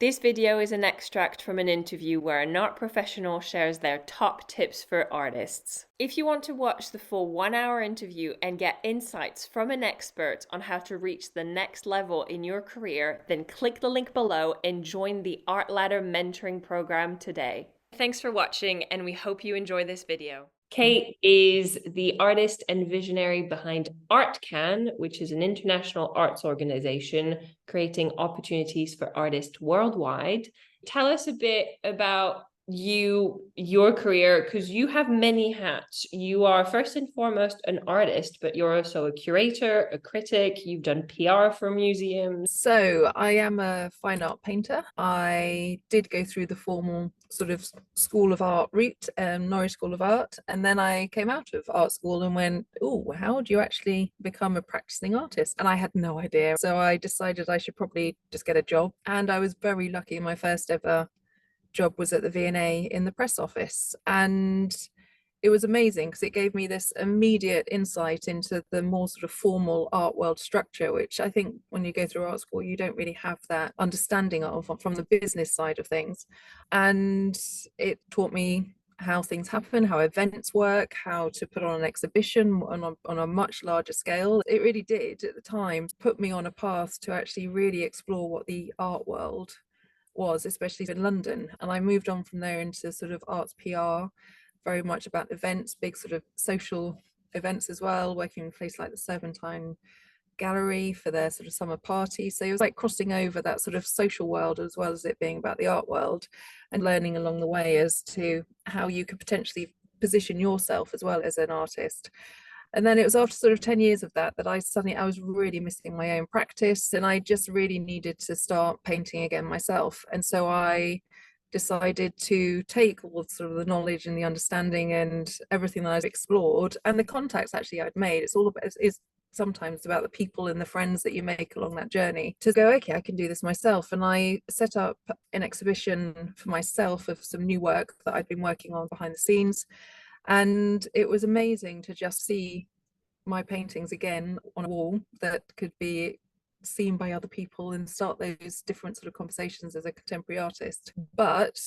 This video is an extract from an interview where an art professional shares their top tips for artists. If you want to watch the full 1 hour interview and get insights from an expert on how to reach the next level in your career, then click the link below and join the Art Ladder Mentoring Program today. Thanks for watching, and we hope you enjoy this video. Kate is the artist and visionary behind ArtCan, which is an international arts organization creating opportunities for artists worldwide. Tell us a bit about your career, because you have many hats. You are first and foremost an artist, but you're also a curator, a critic. You've done PR for museums. So I am a fine art painter. I did go through the formal sort of School of Art route, Norwich School of Art, and then I came out of art school and went, oh, how do you actually become a practicing artist? And I had no idea. So I decided I should probably just get a job. And I was very lucky. My first ever job was at the V&A in the press office, and it was amazing because it gave me this immediate insight into the more sort of formal art world structure, which I think when you go through art school you don't really have that understanding of from the business side of things. And it taught me how things happen, how events work, how to put on an exhibition on a much larger scale. It really did at the time put me on a path to actually really explore what the art world was, especially in London. And I moved on from there into sort of arts PR, very much about events, big sort of social events as well, working in a place like the Serpentine Gallery for their sort of summer party. So it was like crossing over that sort of social world as well as it being about the art world, and learning along the way as to how you could potentially position yourself as well as an artist. And then it was after sort of 10 years of that I was really missing my own practice, and I just really needed to start painting again myself. And so I decided to take all sort of the knowledge and the understanding and everything that I've explored and the contacts actually I'd made. It's all about, it's sometimes about the people and the friends that you make along that journey, to go, okay, I can do this myself. And I set up an exhibition for myself of some new work that I'd been working on behind the scenes. And it was amazing to just see my paintings again on a wall that could be seen by other people and start those different sort of conversations as a contemporary artist. But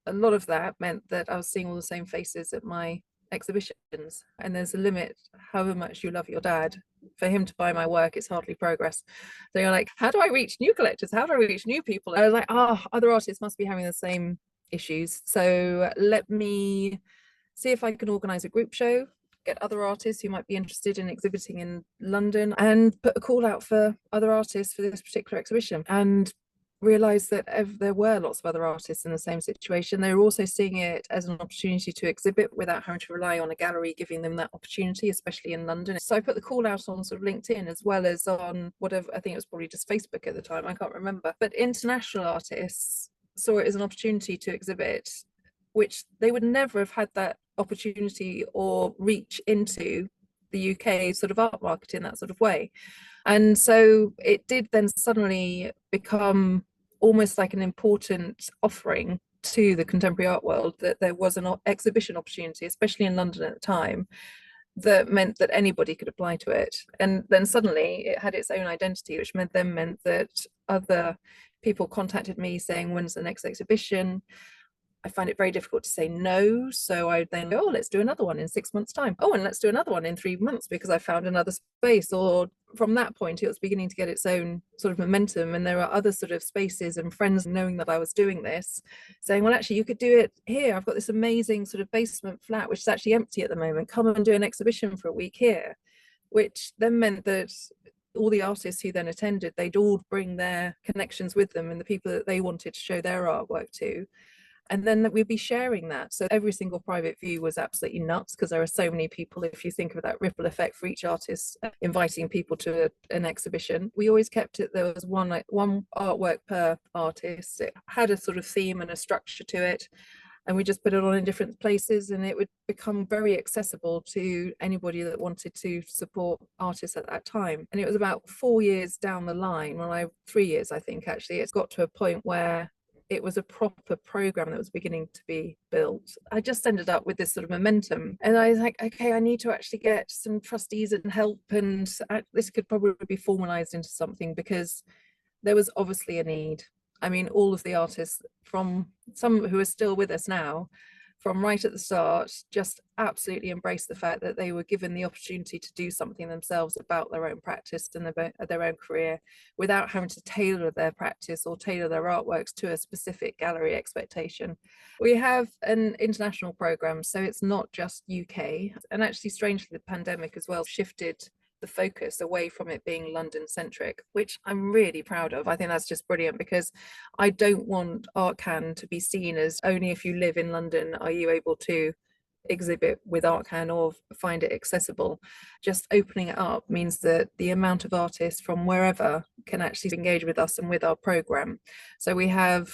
a lot of that meant that I was seeing all the same faces at my exhibitions, and there's a limit however much you love your dad. For him to buy my work, it's hardly progress. So you're like, how do I reach new collectors? How do I reach new people? And I was like, other artists must be having the same issues. So let me see if I can organize a group show, get other artists who might be interested in exhibiting in London, and put a call out for other artists for this particular exhibition. And realized that there were lots of other artists in the same situation. They were also seeing it as an opportunity to exhibit without having to rely on a gallery giving them that opportunity, especially in London. So I put the call out on sort of LinkedIn as well as on whatever, I think it was probably just Facebook at the time, I can't remember. But international artists saw it as an opportunity to exhibit, which they would never have had that opportunity or reach into the UK sort of art market in that sort of way. And so it did then suddenly become almost like an important offering to the contemporary art world that there was an exhibition opportunity, especially in London at the time, that meant that anybody could apply to it. And then suddenly it had its own identity, which meant that other people contacted me saying, when's the next exhibition? I find it very difficult to say no. So I then go, oh, let's do another one in 6 months' time. Oh, and let's do another one in 3 months because I found another space. Or from that point, it was beginning to get its own sort of momentum. And there are other sort of spaces and friends knowing that I was doing this, saying, well, actually, you could do it here. I've got this amazing sort of basement flat, which is actually empty at the moment. Come and do an exhibition for a week here, which then meant that all the artists who then attended, they'd all bring their connections with them and the people that they wanted to show their artwork to. And then that we'd be sharing that. So every single private view was absolutely nuts because there are so many people. If you think of that ripple effect for each artist inviting people to an exhibition, we always kept it, there was one artwork per artist. It had a sort of theme and a structure to it, and we just put it on in different places, and it would become very accessible to anybody that wanted to support artists at that time. And it was about 4 years down the line, 3 years I think actually, it's got to a point where it was a proper program that was beginning to be built. I just ended up with this sort of momentum, and I was like, okay, I need to actually get some trustees and help, and this could probably be formalized into something because there was obviously a need. I mean, all of the artists, from some who are still with us now, from right at the start, just absolutely embraced the fact that they were given the opportunity to do something themselves about their own practice and their own career, without having to tailor their practice or tailor their artworks to a specific gallery expectation. We have an international program, so it's not just UK. And actually, strangely, the pandemic as well shifted the focus away from it being London centric, which I'm really proud of. I think that's just brilliant, because I don't want ArtCan to be seen as only if you live in London are you able to exhibit with ArtCan or find it accessible. Just opening it up means that the amount of artists from wherever can actually engage with us and with our program. So we have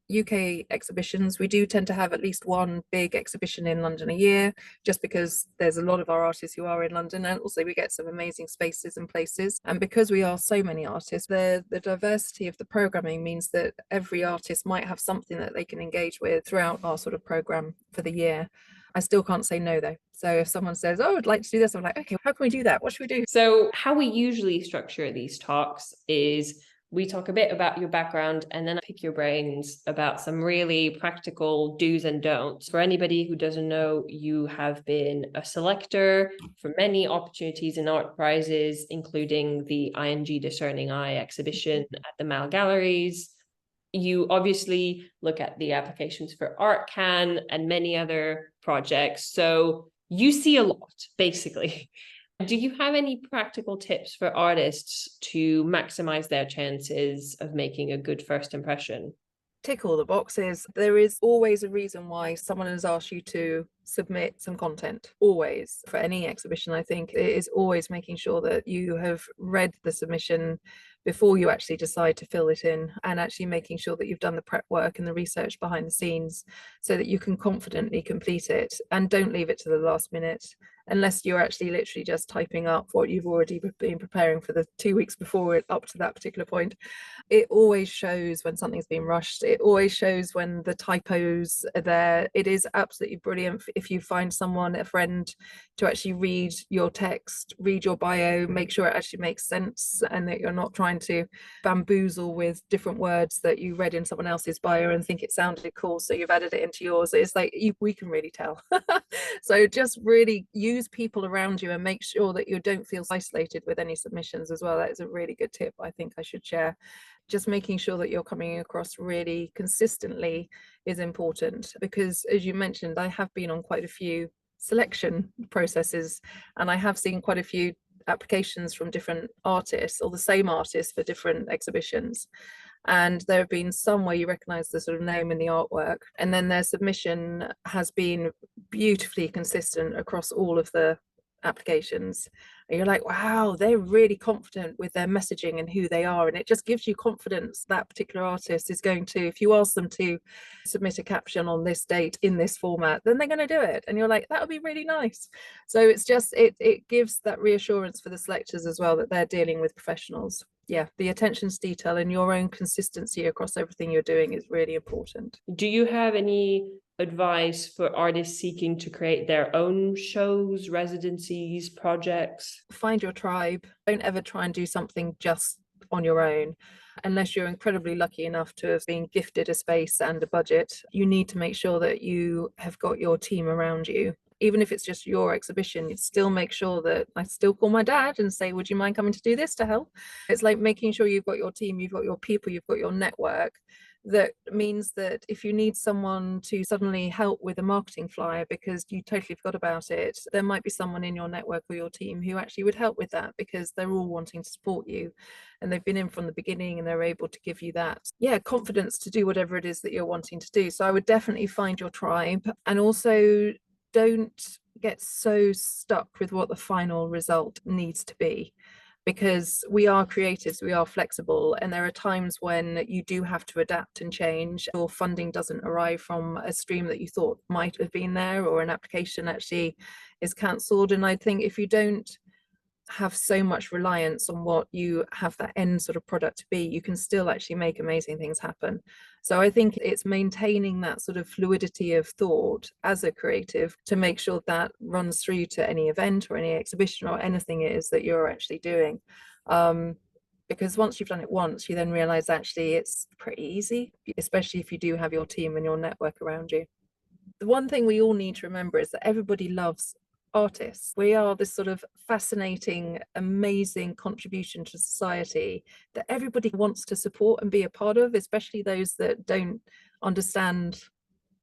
UK exhibitions. We do tend to have at least one big exhibition in London a year, just because there's a lot of our artists who are in London, and also we get some amazing spaces and places. And because we are so many artists, the diversity of the programming means that every artist might have something that they can engage with throughout our sort of program for the year. I still can't say no though. So if someone says, "Oh, I'd like to do this," I'm like, "Okay, how can we do that? What should we do?" So, how we usually structure these talks is we talk a bit about your background and then I pick your brains about some really practical do's and don'ts. For anybody who doesn't know, you have been a selector for many opportunities in art prizes, including the ING Discerning Eye exhibition at the Mal Galleries. You obviously look at the applications for ArtCan and many other projects. So you see a lot, basically. Do you have any practical tips for artists to maximize their chances of making a good first impression? Tick all the boxes. There is always a reason why someone has asked you to submit some content. Always. For any exhibition, I think it is always making sure that you have read the submission before you actually decide to fill it in, and actually making sure that you've done the prep work and the research behind the scenes so that you can confidently complete it, and don't leave it to the last minute, unless you're actually literally just typing up what you've already been preparing for the 2 weeks before it up to that particular point. It always shows when something's been rushed. It always shows when the typos are there. It is absolutely brilliant if you find someone, a friend, to actually read your text, read your bio, make sure it actually makes sense, and that you're not trying to bamboozle with different words that you read in someone else's bio and think it sounded cool, so you've added it into yours. It's like we can really tell. So just really use people around you and make sure that you don't feel isolated with any submissions as well. That is a really good tip I think I should share. Just making sure that you're coming across really consistently is important, because as you mentioned, I have been on quite a few selection processes, and I have seen quite a few applications from different artists, or the same artists for different exhibitions. And there have been some where you recognize the sort of name in the artwork, and then their submission has been beautifully consistent across all of the applications, and you're like, wow, they're really confident with their messaging and who they are, and it just gives you confidence that particular artist is going to, if you ask them to submit a caption on this date in this format, then they're going to do it, and you're like, that would be really nice. So it's just it gives that reassurance for the selectors as well, that they're dealing with professionals. Yeah, the attention to detail and your own consistency across everything you're doing is really important. Do you have any advice for artists seeking to create their own shows, residencies, projects? Find your tribe. Don't ever try and do something just on your own. Unless you're incredibly lucky enough to have been gifted a space and a budget, you need to make sure that you have got your team around you. Even if it's just your exhibition, you still make sure that I still call my dad and say, would you mind coming to do this to help? It's like making sure you've got your team, you've got your people, you've got your network. That means that if you need someone to suddenly help with a marketing flyer because you totally forgot about it, there might be someone in your network or your team who actually would help with that, because they're all wanting to support you and they've been in from the beginning, and they're able to give you that, yeah, confidence to do whatever it is that you're wanting to do. So I would definitely find your tribe, and also don't get so stuck with what the final result needs to be, because we are creatives, we are flexible, and there are times when you do have to adapt and change, or funding doesn't arrive from a stream that you thought might have been there, or an application actually is cancelled. And I think if you don't have so much reliance on what you have that end sort of product to be, you can still actually make amazing things happen. So I think it's maintaining that sort of fluidity of thought as a creative to make sure that runs through to any event or any exhibition or anything it is that you're actually doing. because once you've done it once, you then realize actually it's pretty easy, especially if you do have your team and your network around you. The one thing we all need to remember is that everybody loves artists. We are this sort of fascinating, amazing contribution to society that everybody wants to support and be a part of, especially those that don't understand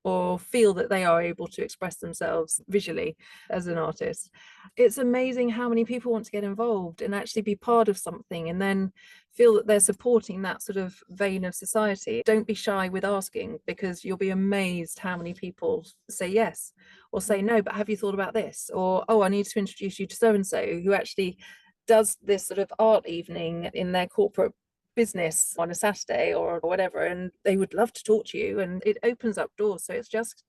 or feel that they are able to express themselves visually as an artist. It's amazing how many people want to get involved and actually be part of something and then feel that they're supporting that sort of vein of society. Don't be shy with asking, because you'll be amazed how many people say yes or say no, but have you thought about this? Or, oh, I need to introduce you to so and so who actually does this sort of art evening in their corporate business on a Saturday or whatever, and they would love to talk to you, and it opens up doors. So it's just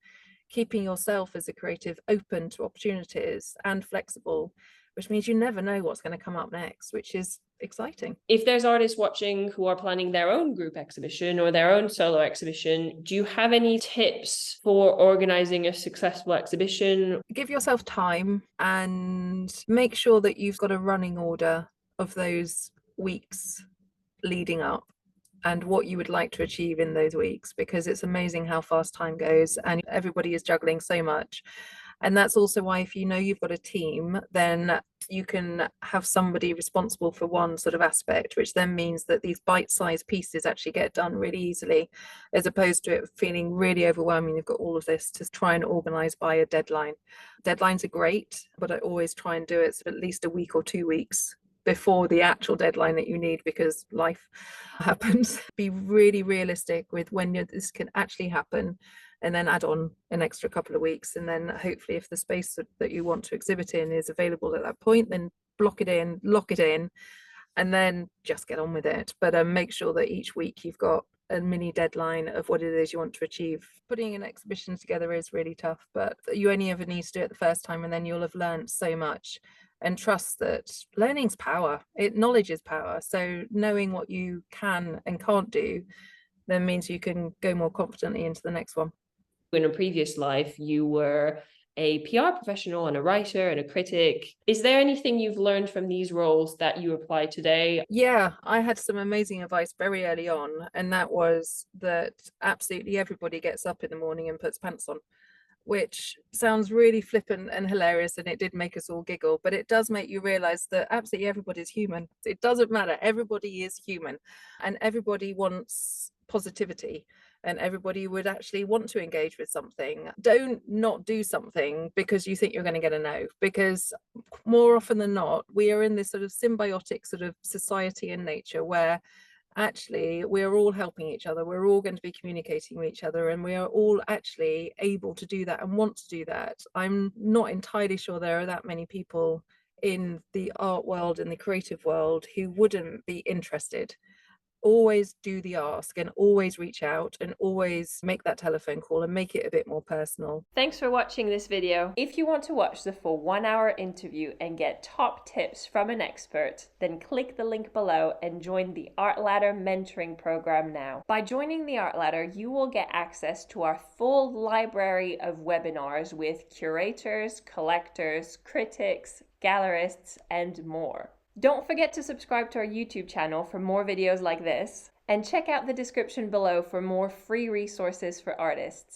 keeping yourself as a creative open to opportunities and flexible, which means you never know what's going to come up next, which is exciting. If there's artists watching who are planning their own group exhibition or their own solo exhibition, do you have any tips for organizing a successful exhibition? Give yourself time and make sure that you've got a running order of those weeks leading up and what you would like to achieve in those weeks, because it's amazing how fast time goes and everybody is juggling so much. And that's also why, if you know you've got a team, then you can have somebody responsible for one sort of aspect, which then means that these bite-sized pieces actually get done really easily, as opposed to it feeling really overwhelming. You've got all of this to try and organize by a deadline. Deadlines are great, but I always try and do it at least a week or 2 weeks before the actual deadline that you need, because life happens. Be really realistic with when this can actually happen, and then add on an extra couple of weeks. And then hopefully, if the space that you want to exhibit in is available at that point, then block it in, lock it in, and then just get on with it. But make sure that each week you've got a mini deadline of what it is you want to achieve. Putting an exhibition together is really tough, but you only ever need to do it the first time, and then you'll have learned so much. And trust that learning's power. Knowledge is power. So knowing what you can and can't do then means you can go more confidently into the next one. In a previous life, you were a PR professional and a writer and a critic. Is there anything you've learned from these roles that you apply today? Yeah, I had some amazing advice very early on, and that was that absolutely everybody gets up in the morning and puts pants on, which sounds really flippant and hilarious, and it did make us all giggle, but it does make you realize that absolutely everybody's human. It doesn't matter, everybody is human, and everybody wants positivity, and everybody would actually want to engage with something. Don't not do something because you think you're going to get a no, because more often than not, we are in this sort of symbiotic sort of society and nature where actually we're all helping each other, we're all going to be communicating with each other, and we are all actually able to do that and want to do that. I'm not entirely sure there are that many people in the art world and the creative world who wouldn't be interested. Always do the ask and always reach out and always make that telephone call and make it a bit more personal. Thanks for watching this video. If you want to watch the full 1 hour interview and get top tips from an expert, then click the link below and join the Art Ladder mentoring program now. By joining the Art Ladder, you will get access to our full library of webinars with curators, collectors, critics, gallerists, and more. Don't forget to subscribe to our YouTube channel for more videos like this, and check out the description below for more free resources for artists.